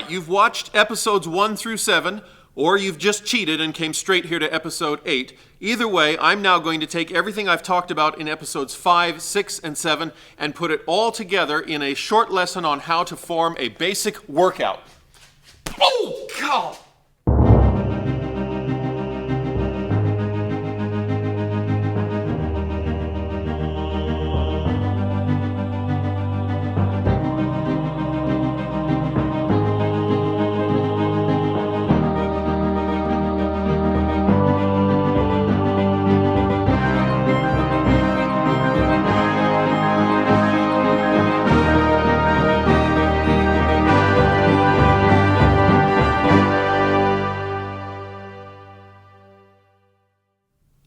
right, you've watched episodes 1 through 7, or you've just cheated and came straight here to episode 8. Either way, I'm now going to take everything I've talked about in episodes 5, 6, and 7 and put it all together in a short lesson on how to form a basic workout. Oh, God!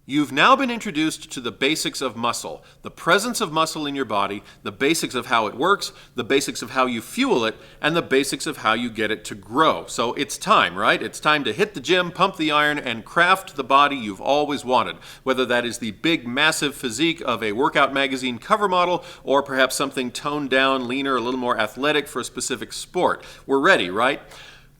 You've now been introduced to the basics of muscle, the presence of muscle in your body, the basics of how it works, the basics of how you fuel it, and the basics of how you get it to grow. So it's time, right? It's time to hit the gym, pump the iron, and craft the body you've always wanted, whether that is the big, massive physique of a workout magazine cover model, or perhaps something toned down, leaner, a little more athletic for a specific sport. We're ready, right?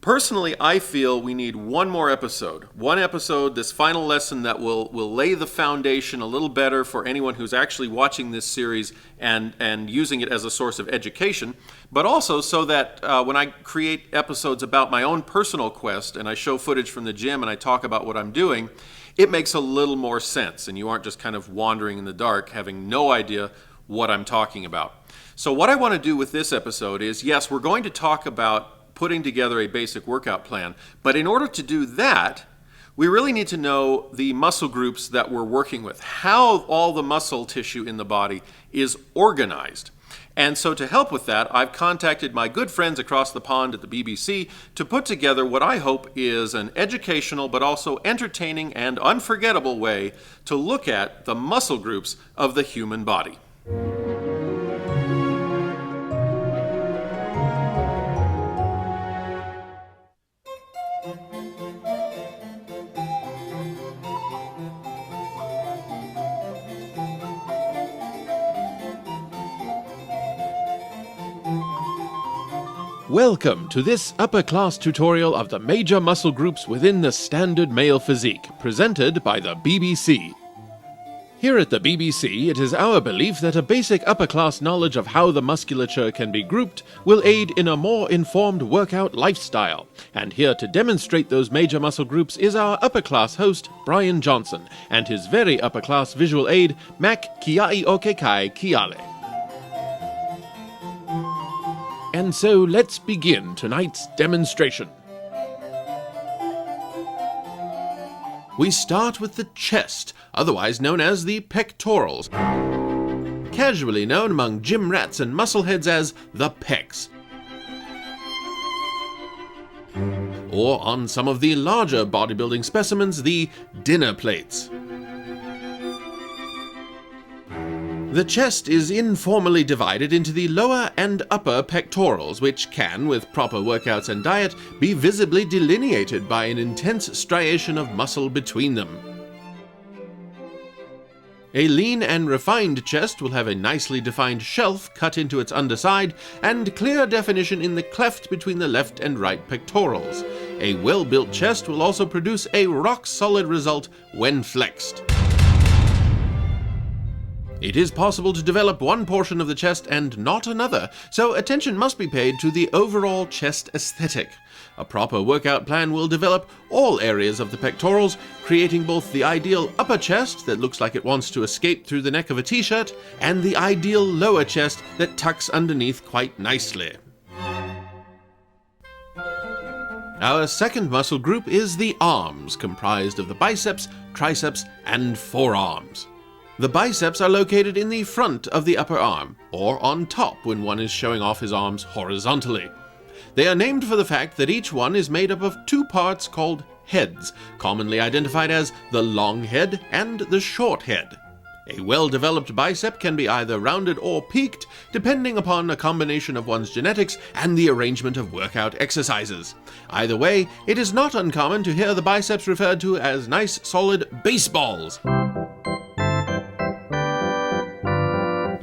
Personally, I feel we need one more episode. One episode, this final lesson that will lay the foundation a little better for anyone who's actually watching this series and using it as a source of education, but also so that when I create episodes about my own personal quest and I show footage from the gym and I talk about what I'm doing, it makes a little more sense and you aren't just kind of wandering in the dark having no idea what I'm talking about. So what I want to do with this episode is, yes, we're going to talk about putting together a basic workout plan. But in order to do that, we really need to know the muscle groups that we're working with, how all the muscle tissue in the body is organized. And so to help with that, I've contacted my good friends across the pond at the BBC to put together what I hope is an educational but also entertaining and unforgettable way to look at the muscle groups of the human body. Welcome to this upper-class tutorial of the major muscle groups within the standard male physique, presented by the BBC. Here at the BBC, it is our belief that a basic upper-class knowledge of how the musculature can be grouped will aid in a more informed workout lifestyle. And here to demonstrate those major muscle groups is our upper-class host, Brian Johnson, and his very upper-class visual aid, Mac Keale. And so let's begin tonight's demonstration. We start with the chest, otherwise known as the pectorals, casually known among gym rats and muscleheads as the pecs, or on some of the larger bodybuilding specimens, the dinner plates. The chest is informally divided into the lower and upper pectorals, which can, with proper workouts and diet, be visibly delineated by an intense striation of muscle between them. A lean and refined chest will have a nicely defined shelf cut into its underside and clear definition in the cleft between the left and right pectorals. A well-built chest will also produce a rock-solid result when flexed. It is possible to develop one portion of the chest and not another, so attention must be paid to the overall chest aesthetic. A proper workout plan will develop all areas of the pectorals, creating both the ideal upper chest that looks like it wants to escape through the neck of a t-shirt, and the ideal lower chest that tucks underneath quite nicely. Our second muscle group is the arms, comprised of the biceps, triceps, and forearms. The biceps are located in the front of the upper arm, or on top when one is showing off his arms horizontally. They are named for the fact that each one is made up of two parts called heads, commonly identified as the long head and the short head. A well-developed bicep can be either rounded or peaked, depending upon a combination of one's genetics and the arrangement of workout exercises. Either way, it is not uncommon to hear the biceps referred to as nice, solid baseballs.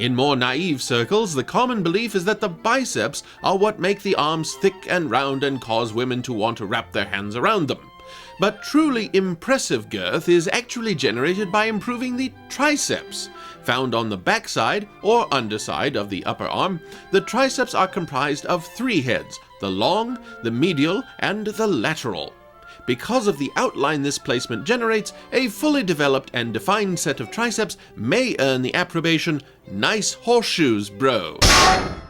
In more naive circles, the common belief is that the biceps are what make the arms thick and round and cause women to want to wrap their hands around them. But truly impressive girth is actually generated by improving the triceps. Found on the backside or underside of the upper arm, the triceps are comprised of 3 heads: the long, the medial, and the lateral. Because of the outline this placement generates, a fully developed and defined set of triceps may earn the approbation, "Nice horseshoes, bro."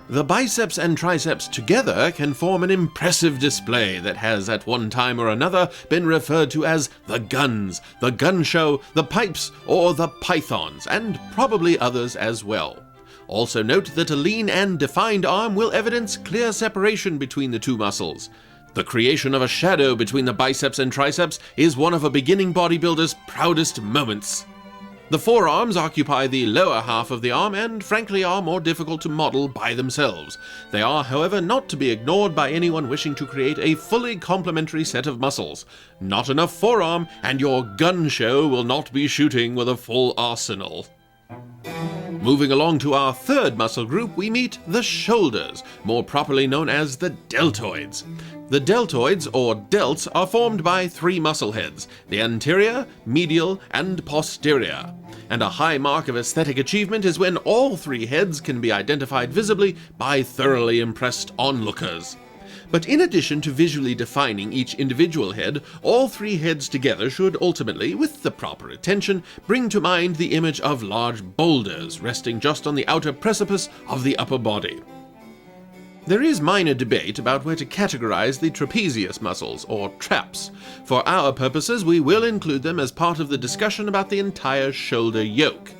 The biceps and triceps together can form an impressive display that has at one time or another been referred to as the guns, the gun show, the pipes, or the pythons, and probably others as well. Also note that a lean and defined arm will evidence clear separation between the two muscles. The creation of a shadow between the biceps and triceps is one of a beginning bodybuilder's proudest moments. The forearms occupy the lower half of the arm and frankly are more difficult to model by themselves. They are, however, not to be ignored by anyone wishing to create a fully complementary set of muscles. Not enough forearm and your gun show will not be shooting with a full arsenal. Moving along to our third muscle group, we meet the shoulders, more properly known as the deltoids. The deltoids, or delts, are formed by 3 muscle heads: the anterior, medial, and posterior. And a high mark of aesthetic achievement is when all 3 heads can be identified visibly by thoroughly impressed onlookers. But in addition to visually defining each individual head, all 3 heads together should ultimately, with the proper attention, bring to mind the image of large boulders resting just on the outer precipice of the upper body. There is minor debate about where to categorize the trapezius muscles, or traps. For our purposes, we will include them as part of the discussion about the entire shoulder yoke.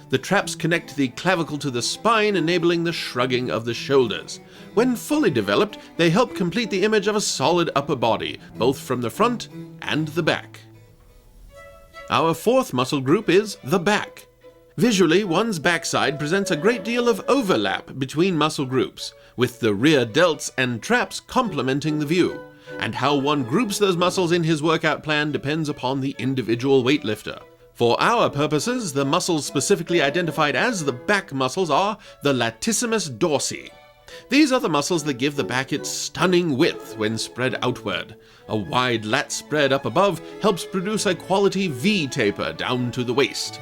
The traps connect the clavicle to the spine, enabling the shrugging of the shoulders. When fully developed, they help complete the image of a solid upper body, both from the front and the back. Our fourth muscle group is the back. Visually, one's backside presents a great deal of overlap between muscle groups, with the rear delts and traps complementing the view. And how one groups those muscles in his workout plan depends upon the individual weightlifter. For our purposes, the muscles specifically identified as the back muscles are the latissimus dorsi. These are the muscles that give the back its stunning width when spread outward. A wide lat spread up above helps produce a quality V taper down to the waist.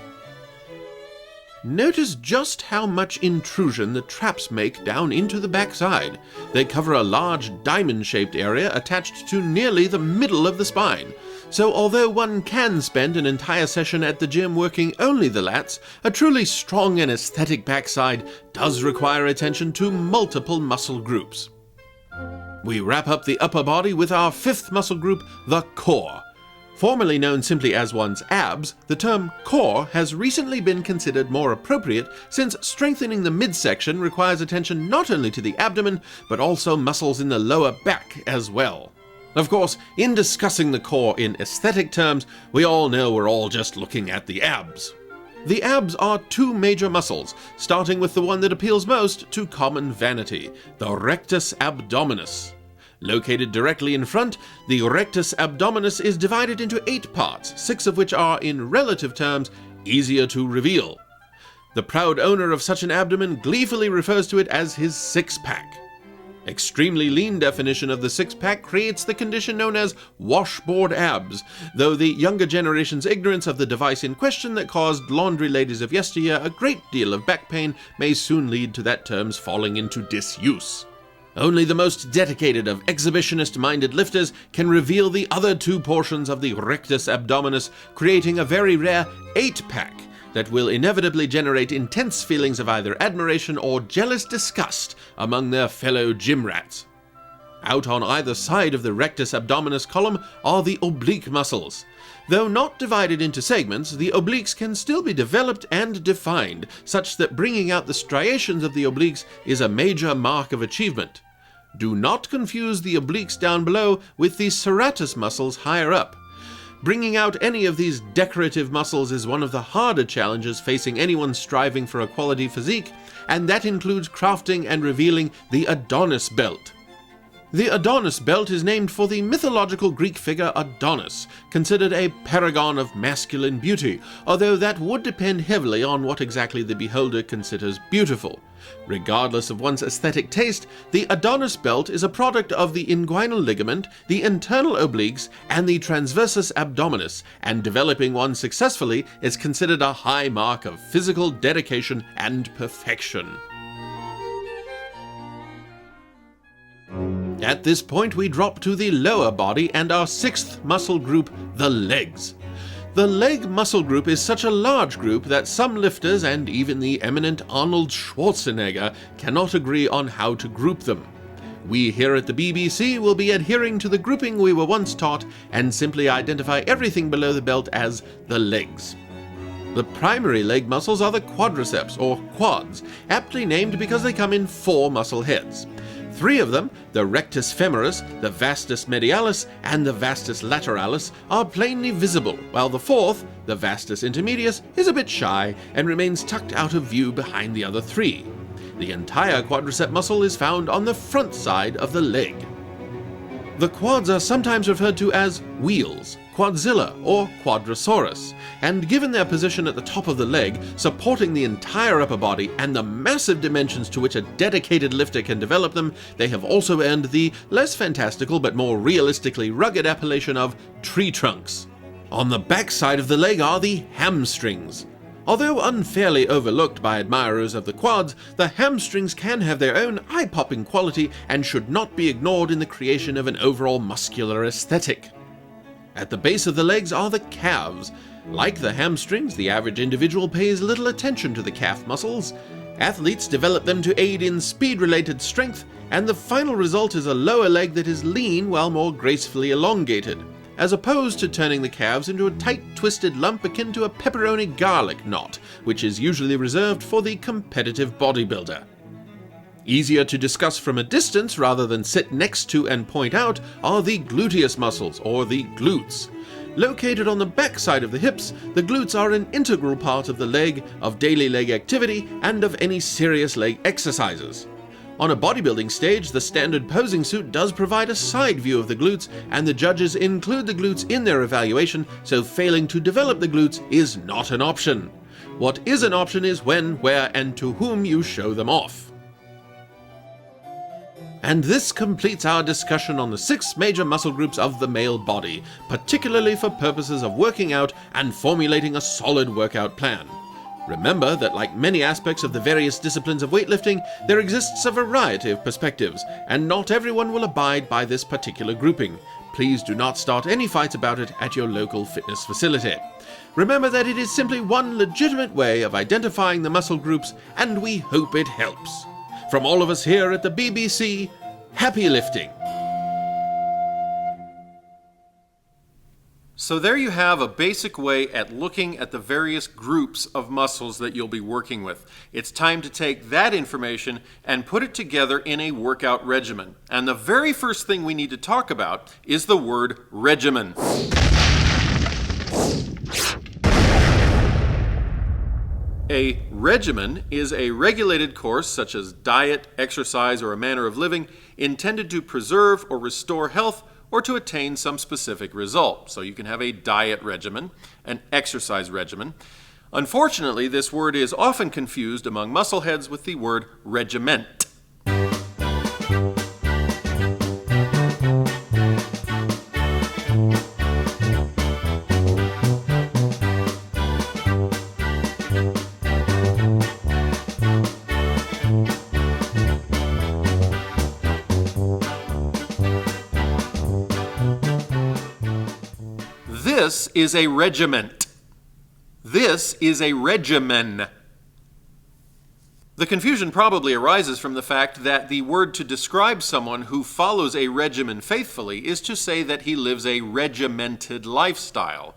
Notice just how much intrusion the traps make down into the backside. They cover a large diamond-shaped area attached to nearly the middle of the spine. So although one can spend an entire session at the gym working only the lats, a truly strong and aesthetic backside does require attention to multiple muscle groups. We wrap up the upper body with our fifth muscle group, the core. Formerly known simply as one's abs, the term core has recently been considered more appropriate since strengthening the midsection requires attention not only to the abdomen, but also muscles in the lower back as well. Of course, in discussing the core in aesthetic terms, we all know we're all just looking at the abs. The abs are 2 major muscles, starting with the one that appeals most to common vanity, the rectus abdominis. Located directly in front, the rectus abdominis is divided into 8 parts, 6 of which are, in relative terms, easier to reveal. The proud owner of such an abdomen gleefully refers to it as his six-pack. Extremely lean definition of the six-pack creates the condition known as washboard abs, though the younger generation's ignorance of the device in question that caused laundry ladies of yesteryear a great deal of back pain may soon lead to that term's falling into disuse. Only the most dedicated of exhibitionist-minded lifters can reveal the other 2 portions of the rectus abdominis, creating a very rare 8-pack that will inevitably generate intense feelings of either admiration or jealous disgust among their fellow gym rats. Out on either side of the rectus abdominis column are the oblique muscles. Though not divided into segments, the obliques can still be developed and defined, such that bringing out the striations of the obliques is a major mark of achievement. Do not confuse the obliques down below with the serratus muscles higher up. Bringing out any of these decorative muscles is one of the harder challenges facing anyone striving for a quality physique, and that includes crafting and revealing the Adonis belt. The Adonis belt is named for the mythological Greek figure Adonis, considered a paragon of masculine beauty, although that would depend heavily on what exactly the beholder considers beautiful. Regardless of one's aesthetic taste, the Adonis belt is a product of the inguinal ligament, the internal obliques, and the transversus abdominis, and developing one successfully is considered a high mark of physical dedication and perfection. At this point, we drop to the lower body and our sixth muscle group, the legs. The leg muscle group is such a large group that some lifters and even the eminent Arnold Schwarzenegger cannot agree on how to group them. We here at the BBC will be adhering to the grouping we were once taught and simply identify everything below the belt as the legs. The primary leg muscles are the quadriceps, or quads, aptly named because they come in 4 muscle heads. 3 of them, the rectus femoris, the vastus medialis, and the vastus lateralis, are plainly visible, while the 4th, the vastus intermedius, is a bit shy and remains tucked out of view behind the other 3. The entire quadricep muscle is found on the front side of the leg. The quads are sometimes referred to as wheels, quadzilla, or quadrosaurus, and given their position at the top of the leg, supporting the entire upper body, and the massive dimensions to which a dedicated lifter can develop them, they have also earned the less fantastical but more realistically rugged appellation of tree trunks. On the back side of the leg are the hamstrings. Although unfairly overlooked by admirers of the quads, the hamstrings can have their own eye-popping quality and should not be ignored in the creation of an overall muscular aesthetic. At the base of the legs are the calves. Like the hamstrings, the average individual pays little attention to the calf muscles. Athletes develop them to aid in speed-related strength, and the final result is a lower leg that is lean while more gracefully elongated, as opposed to turning the calves into a tight, twisted lump akin to a pepperoni garlic knot, which is usually reserved for the competitive bodybuilder. Easier to discuss from a distance rather than sit next to and point out are the gluteus muscles, or the glutes. Located on the back side of the hips, the glutes are an integral part of the leg, of daily leg activity, and of any serious leg exercises. On a bodybuilding stage, the standard posing suit does provide a side view of the glutes, and the judges include the glutes in their evaluation, so failing to develop the glutes is not an option. What is an option is when, where, and to whom you show them off. And this completes our discussion on the 6 major muscle groups of the male body, particularly for purposes of working out and formulating a solid workout plan. Remember that like many aspects of the various disciplines of weightlifting, there exists a variety of perspectives, and not everyone will abide by this particular grouping. Please do not start any fights about it at your local fitness facility. Remember that it is simply one legitimate way of identifying the muscle groups, and we hope it helps. From all of us here at the BBC, happy lifting! So there you have a basic way at looking at the various groups of muscles that you'll be working with. It's time to take that information and put it together in a workout regimen. And the very first thing we need to talk about is the word regimen. A regimen is a regulated course, such as diet, exercise, or a manner of living, intended to preserve or restore health or to attain some specific result. So you can have a diet regimen, an exercise regimen. Unfortunately, this word is often confused among muscleheads with the word regiment. This is a regiment. This is a regimen. The confusion probably arises from the fact that the word to describe someone who follows a regimen faithfully is to say that he lives a regimented lifestyle.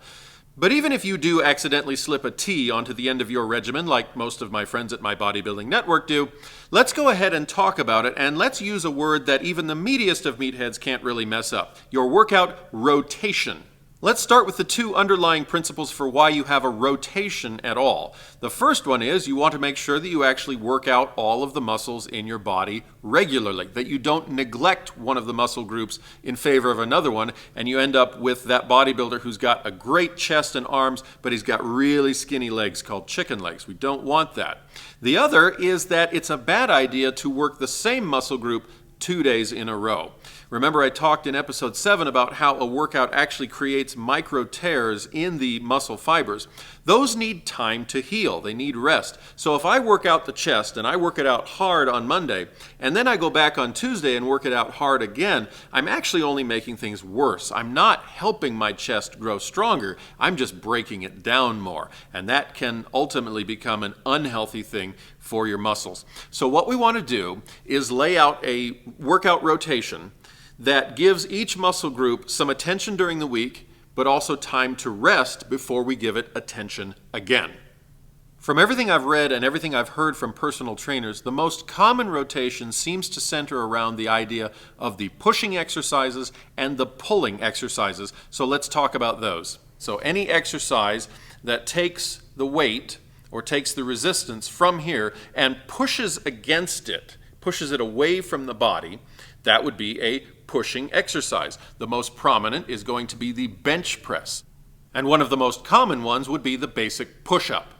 But even if you do accidentally slip a T onto the end of your regimen, like most of my friends at my bodybuilding network do, let's go ahead and talk about it, and let's use a word that even the meatiest of meatheads can't really mess up. Your workout rotation. Let's start with the two underlying principles for why you have a rotation at all. The first one is you want to make sure that you actually work out all of the muscles in your body regularly, that you don't neglect one of the muscle groups in favor of another one, and you end up with that bodybuilder who's got a great chest and arms, but he's got really skinny legs called chicken legs. We don't want that. The other is that it's a bad idea to work the same muscle group 2 days in a row. Remember, I talked in episode 7 about how a workout actually creates micro tears in the muscle fibers. Those need time to heal. They need rest. So if I work out the chest and I work it out hard on Monday, and then I go back on Tuesday and work it out hard again, I'm actually only making things worse. I'm not helping my chest grow stronger. I'm just breaking it down more. And that can ultimately become an unhealthy thing for your muscles. So what we want to do is lay out a workout rotation that gives each muscle group some attention during the week, but also time to rest before we give it attention again. From everything I've read and everything I've heard from personal trainers, the most common rotation seems to center around the idea of the pushing exercises and the pulling exercises. So let's talk about those. So any exercise that takes the weight or takes the resistance from here and pushes against it, pushes it away from the body, that would be a pushing exercise. The most prominent is going to be the bench press. And one of the most common ones would be the basic push-up.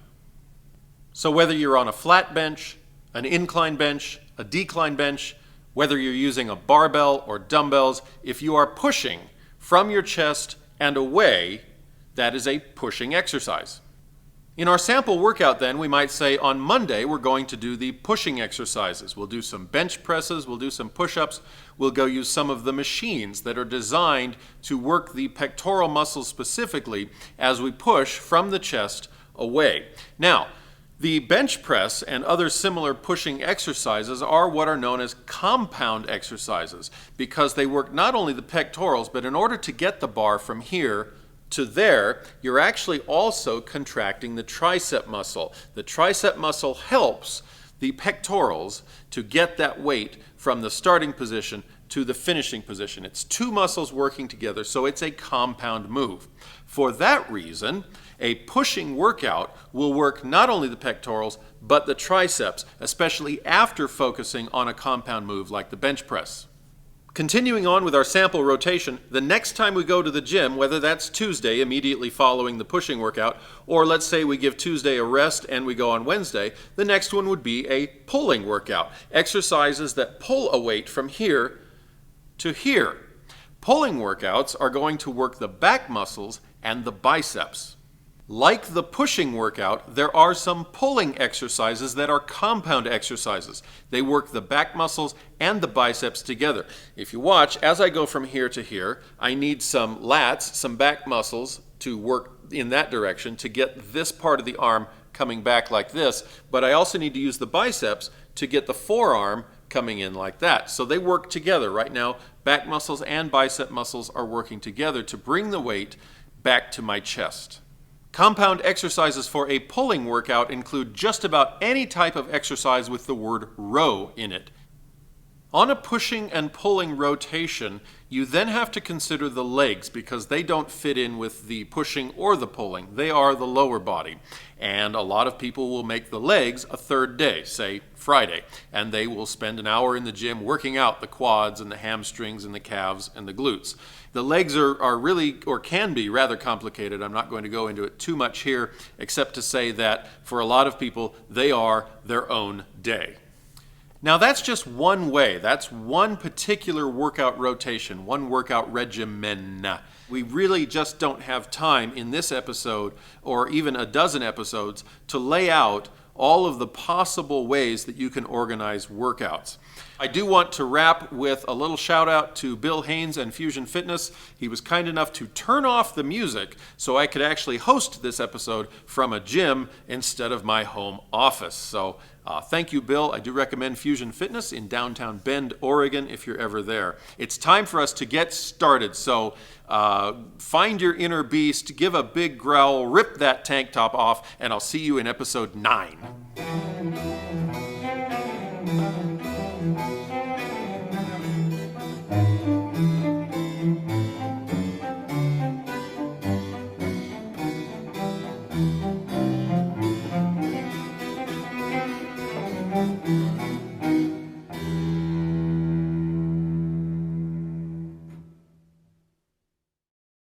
So whether you're on a flat bench, an incline bench, a decline bench, whether you're using a barbell or dumbbells, if you are pushing from your chest and away, that is a pushing exercise. In our sample workout then, we might say on Monday we're going to do the pushing exercises. We'll do some bench presses, we'll do some push-ups, we'll go use some of the machines that are designed to work the pectoral muscles specifically as we push from the chest away. Now, the bench press and other similar pushing exercises are what are known as compound exercises because they work not only the pectorals, but in order to get the bar from here to there, you're actually also contracting the tricep muscle. The tricep muscle helps the pectorals to get that weight from the starting position to the finishing position. It's two muscles working together, so it's a compound move. For that reason, a pushing workout will work not only the pectorals, but the triceps, especially after focusing on a compound move like the bench press. Continuing on with our sample rotation, the next time we go to the gym, whether that's Tuesday immediately following the pushing workout, or let's say we give Tuesday a rest and we go on Wednesday, the next one would be a pulling workout. Exercises that pull a weight from here to here. Pulling workouts are going to work the back muscles and the biceps. Like the pushing workout, there are some pulling exercises that are compound exercises. They work the back muscles and the biceps together. If you watch, as I go from here to here, I need some lats, some back muscles to work in that direction to get this part of the arm coming back like this, but I also need to use the biceps to get the forearm coming in like that. So they work together. Right now, back muscles and bicep muscles are working together to bring the weight back to my chest. Compound exercises for a pulling workout include just about any type of exercise with the word row in it. On a pushing and pulling rotation, you then have to consider the legs because they don't fit in with the pushing or the pulling. They are the lower body. And a lot of people will make the legs a third day, say Friday, and they will spend an hour in the gym working out the quads and the hamstrings and the calves and the glutes. The legs are really, or can be, rather complicated. I'm not going to go into it too much here, except to say that for a lot of people, they are their own day. Now that's just one way. That's one particular workout rotation, one workout regimen. We really just don't have time in this episode, or even a dozen episodes, to lay out all of the possible ways that you can organize workouts. I do want to wrap with a little shout out to Bill Haynes and Fusion Fitness. He was kind enough to turn off the music so I could actually host this episode from a gym instead of my home office. So thank you, Bill. I do recommend Fusion Fitness in downtown Bend, Oregon, if you're ever there. It's time for us to get started. So find your inner beast, give a big growl, rip that tank top off, and I'll see you in episode 9.